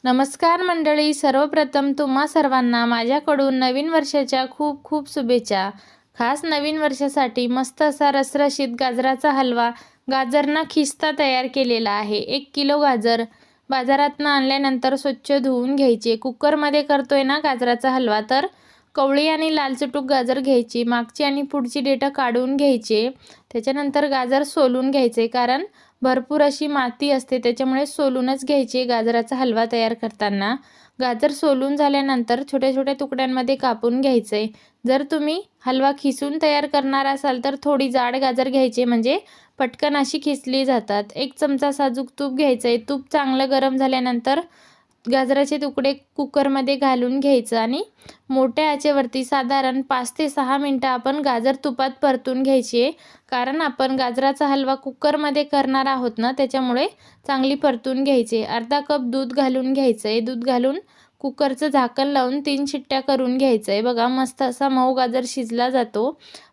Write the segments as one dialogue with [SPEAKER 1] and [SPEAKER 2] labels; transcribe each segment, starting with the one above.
[SPEAKER 1] नमस्कार मंडळी, सर्वप्रथम तुम्हा सर्वांना माझ्याकडून नवीन वर्षाच्या खूप खूप शुभेच्छा. खास नवीन वर्षासाठी मस्त असा रसरशीत गाजराचा हलवा गाजर न खिसता तयार केलेला आहे. 1 किलो गाजर बाजारातनं आणल्यानंतर स्वच्छ धुवून घ्यायचे. कुकरमध्ये करतोय ना गाजराचा हलवा, तर कवळी आणि लालचुटूक गाजर घ्यायची. मागची आणि पुढची देठं काढून घ्यायचे. त्याच्यानंतर गाजर सोलून घ्यायचे, कारण भरपूर अशी माती असते, त्याच्यामुळे सोलूनच घ्यायची गाजराचा हलवा तयार करताना. गाजर सोलून झाल्यानंतर छोट्या छोट्या तुकड्यांमध्ये कापून घ्यायचे. जर तुम्ही हलवा खिसून तयार करणार असाल तर थोडी जाड गाजर घ्यायचे, म्हणजे पटकन अशी खिसली जातात. 1 चमचा साजूक तूप घ्यायचं. तूप चांगलं गरम झाल्यानंतर गाजराचे तुकडे कुकरमध्ये घालून घ्यायचं आणि मोठ्या आचेवरती साधारण 5 ते 6 मिनटं आपण गाजर तुपात परतून घ्यायची, कारण आपण गाजराचा हलवा कुकरमध्ये करणार आहोत ना, त्याच्यामुळे चांगली परतून घ्यायची. अर्धा कप दूध घालून घ्यायचं आहे. दूध घालून कुकरचं झाकण लावून 3 शिट्ट्या करून घ्यायचं आहे. बघा, मस्त असा मऊ गाजर शिजला जातो.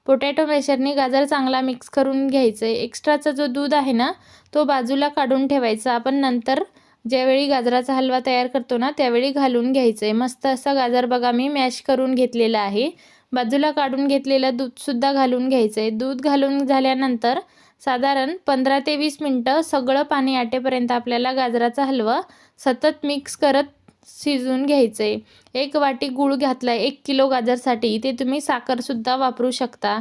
[SPEAKER 1] पोटॅटो मॅशरने गाजर चांगला मिक्स करून घ्यायचं आहे. एक्स्ट्राचा जो दूध आहे ना, तो बाजूला काढून ठेवायचा. आपण नंतर ज्यावेळी गाजराचा हलवा तयार करतो ना, त्यावेळी घालून घ्यायचं आहे. मस्त असा गाजर बघा मी मॅश करून घेतलेला आहे. बाजूला काढून घेतलेलं दूधसुद्धा घालून घ्यायचं आहे. दूध घालून झाल्यानंतर साधारण 15 ते 20 मिनटं सगळं पाणी आटेपर्यंत आपल्याला गाजराचा हलवा सतत मिक्स करत शिजवून घ्यायचं आहे. 1 वाटी गूळ घातला आहे 1 किलो गाजरसाठी. ते तुम्ही साखरसुद्धा वापरू शकता.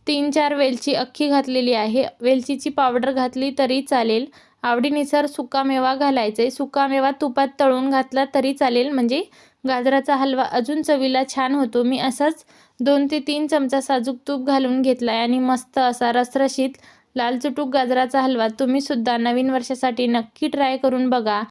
[SPEAKER 1] 3-4 वेलची अख्खी घातलेली आहे. वेलचीची पावडर घातली तरी चालेल. आवडीनुसार सुकामेवा घालायचा आहे. सुकामेवा तुपात तळून घातला तरी चालेल, म्हणजे गाजराचा हलवा अजून चवीला छान होतो. मी असाच 2 ते 3 चमचा साजूक तूप घालून घेतला आहे आणि मस्त असा रसरशीत लालचुटूक गाजराचा हलवा तुम्हीसुद्धा नवीन वर्षासाठी नक्की ट्राय करून बघा.